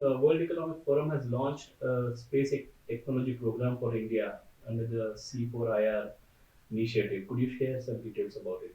The World Economic Forum has launched a space technology program for India under the C4IR initiative. Could you share some details about it?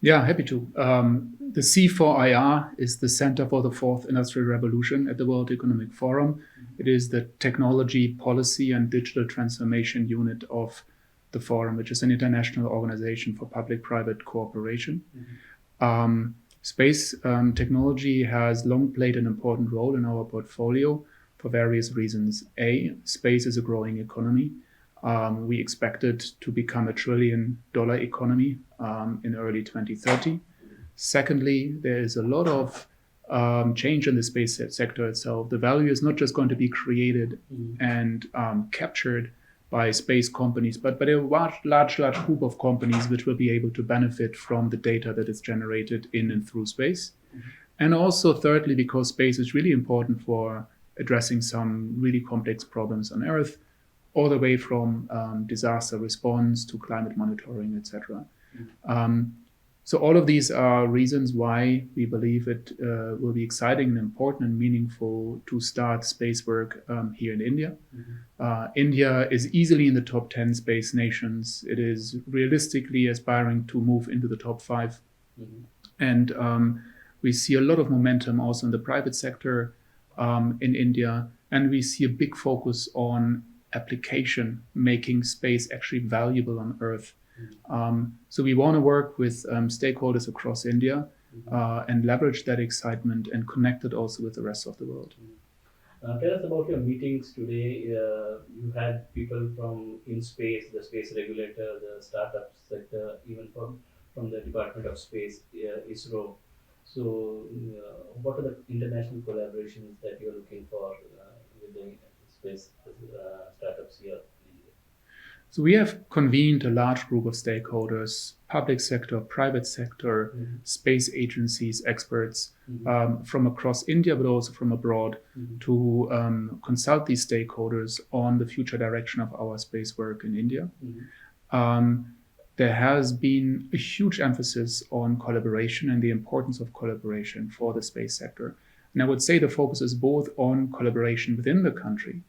Yeah, happy to. The C4IR is the Center for the Fourth Industrial Revolution at the World Economic Forum. It is the technology, policy, and digital transformation unit of the forum, which is an international organization for public-private cooperation. Space technology has long played an important role in our portfolio for various reasons. A, space is a growing economy. We expect it to become a $1 trillion economy in early 2030. Secondly, there is a lot of change in the space sector itself. The value is not just going to be created and captured by space companies, but a large group of companies which will be able to benefit from the data that is generated in and through space. And also, thirdly, because space is really important for addressing some really complex problems on Earth, all the way from disaster response to climate monitoring, etc. So all of these are reasons why we believe it will be exciting and important and meaningful to start space work here in India. India is easily in the top 10 space nations. It is realistically aspiring to move into the top 5. And we see a lot of momentum also in the private sector in India. And we see a big focus on application, making space actually valuable on Earth. So we want to work with stakeholders across India and leverage that excitement and connect it also with the rest of the world. Tell us about your meetings today. You had people from in space, the space regulator, the startup sector, even from the Department of Space, ISRO. So, what are the international collaborations that you're looking for with the space startups here? So we have convened a large group of stakeholders, public sector, private sector, space agencies, experts from across India, but also from abroad to consult these stakeholders on the future direction of our space work in India. There has been a huge emphasis on collaboration and the importance of collaboration for the space sector. And I would say the focus is both on collaboration within the country,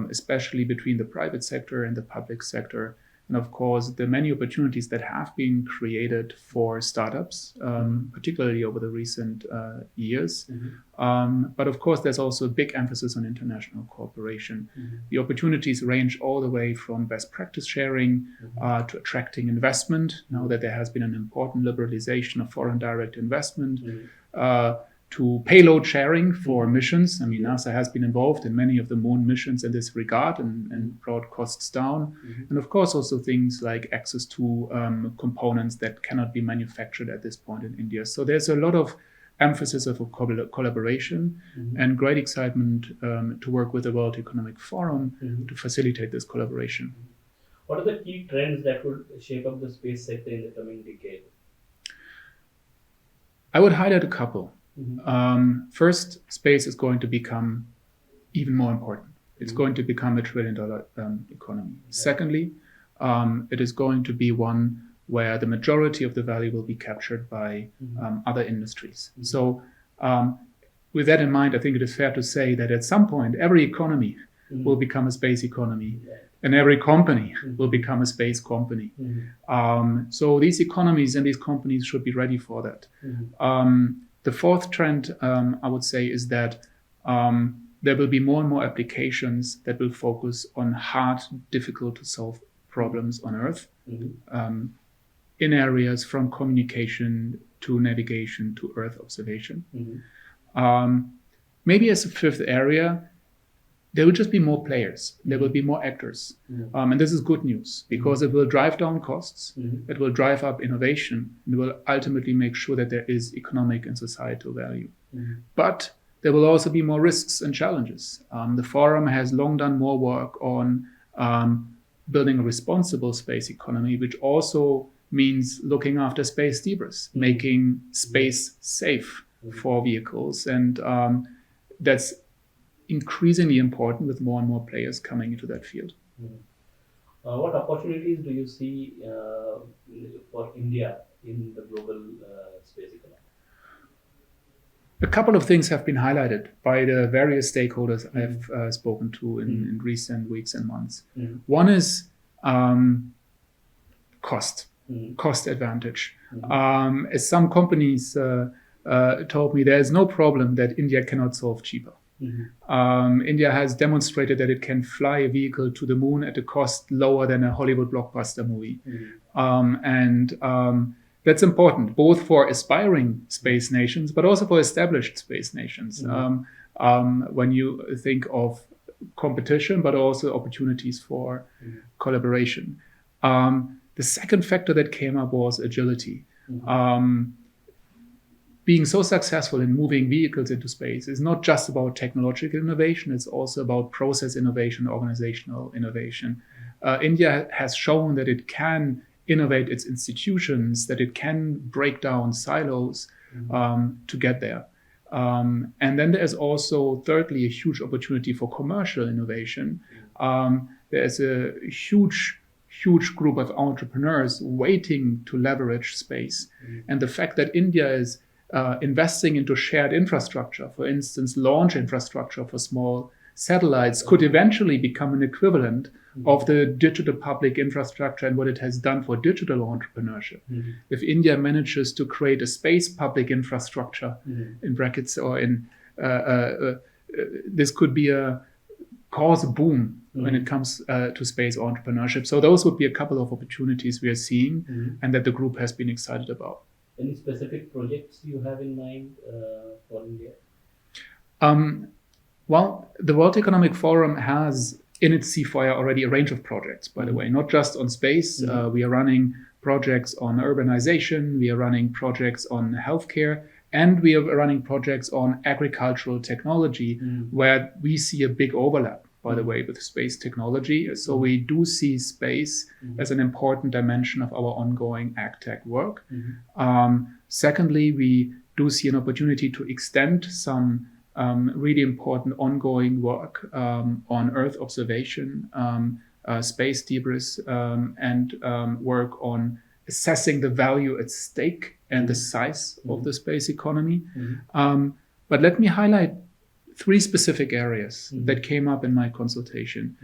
especially between the private sector and the public sector. And of course, the many opportunities that have been created for startups, particularly over the recent years. But of course, there's also a big emphasis on international cooperation. The opportunities range all the way from best practice sharing to attracting investment, now that there has been an important liberalization of foreign direct investment, to payload sharing for missions. I mean, NASA has been involved in many of the moon missions in this regard and brought costs down. And of course, also things like access to components that cannot be manufactured at this point in India. So there's a lot of emphasis of collaboration and great excitement to work with the World Economic Forum to facilitate this collaboration. What are the key trends that would shape up the space sector in the coming decade? I would highlight a couple. First, space is going to become even more important. It's going to become a $1 trillion economy. Secondly, it is going to be one where the majority of the value will be captured by other industries. So with that in mind, I think it is fair to say that at some point, every economy will become a space economy. And every company will become a space company. So these economies and these companies should be ready for that. The fourth trend, I would say, is that there will be more and more applications that will focus on hard, difficult to solve problems on Earth in areas from communication to navigation to Earth observation. Maybe as a fifth area, there will just be more players. There will be more actors. And this is good news because it will drive down costs. It will drive up innovation. And it will ultimately make sure that there is economic and societal value. But there will also be more risks and challenges. The forum has long done more work on building a responsible space economy, which also means looking after space debris, making space safe for vehicles. And that's increasingly important with more and more players coming into that field. What opportunities do you see for India in the global space economy? A couple of things have been highlighted by the various stakeholders I've spoken to in recent weeks and months. One is cost advantage. As some companies told me, there's no problem that India cannot solve cheaper. India has demonstrated that it can fly a vehicle to the moon at a cost lower than a Hollywood blockbuster movie. That's important, both for aspiring space nations, but also for established space nations. When you think of competition, but also opportunities for collaboration. The second factor that came up was agility. Being so successful in moving vehicles into space is not just about technological innovation, it's also about process innovation, organizational innovation. India has shown that it can innovate its institutions, that it can break down silos to get there. And then there's also, thirdly, a huge opportunity for commercial innovation. There's a huge group of entrepreneurs waiting to leverage space. And the fact that India is investing into shared infrastructure, for instance, launch infrastructure for small satellites, could eventually become an equivalent of the digital public infrastructure and what it has done for digital entrepreneurship. If India manages to create a space public infrastructure, in brackets, or this could be cause a boom when it comes to space entrepreneurship. So those would be a couple of opportunities we are seeing and that the group has been excited about. Any specific projects you have in mind for India? Well, the World Economic Forum has in its C4 already a range of projects, by the way, not just on space. We are running projects on urbanization, we are running projects on healthcare, and we are running projects on agricultural technology, where we see a big overlap, by the way, with space technology. So we do see space as an important dimension of our ongoing ag-tech work. Secondly, we do see an opportunity to extend some really important ongoing work on Earth observation, space debris, and work on assessing the value at stake and the size of the space economy. But let me highlight 3 specific areas that came up in my consultation.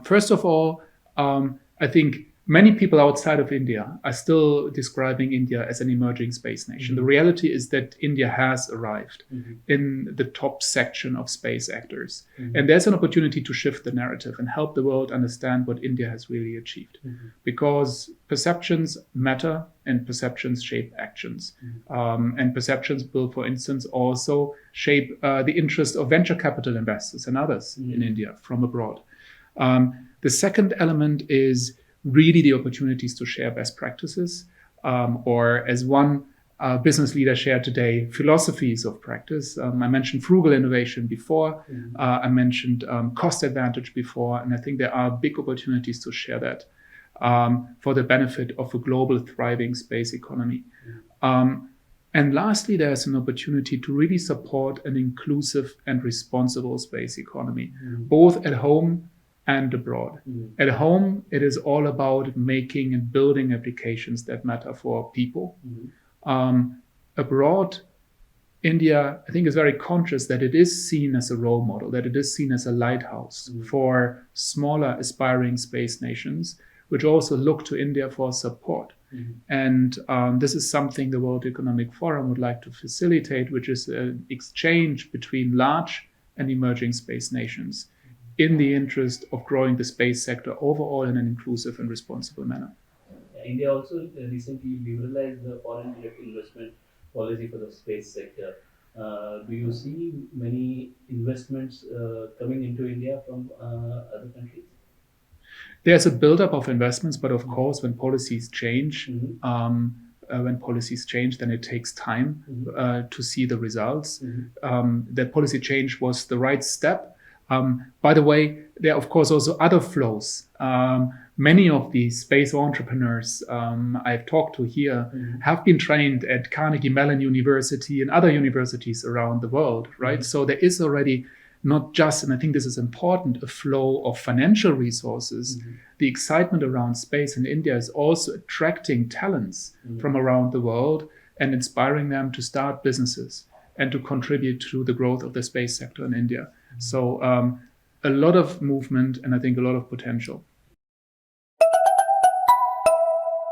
First of all, I think many people outside of India are still describing India as an emerging space nation. The reality is that India has arrived in the top section of space actors. And there's an opportunity to shift the narrative and help the world understand what India has really achieved. Because perceptions matter and perceptions shape actions. And perceptions will, for instance, also shape the interest of venture capital investors and others in India from abroad. The second element is really the opportunities to share best practices, or as one business leader shared today, philosophies of practice. I mentioned frugal innovation before, I mentioned cost advantage before, and I think there are big opportunities to share that for the benefit of a global thriving space economy. And lastly, there's an opportunity to really support an inclusive and responsible space economy, both at home and abroad. At home, it is all about making and building applications that matter for people. Abroad, India, I think, is very conscious that it is seen as a role model, that it is seen as a lighthouse for smaller aspiring space nations, which also look to India for support. And this is something the World Economic Forum would like to facilitate, which is an exchange between large and emerging space nations in the interest of growing the space sector overall in an inclusive and responsible manner. India also recently liberalized the foreign direct investment policy for the space sector. Do you see many investments coming into India from other countries? There's a buildup of investments, but of course, when policies change, then it takes time to see the results. That policy change was the right step. By the way, there are of course also other flows. Many of these space entrepreneurs I've talked to here have been trained at Carnegie Mellon University and other universities around the world, right? So there is already not just, and I think this is important, a flow of financial resources. The excitement around space in India is also attracting talents from around the world and inspiring them to start businesses. and to contribute to the growth of the space sector in India. So a lot of movement and I think a lot of potential.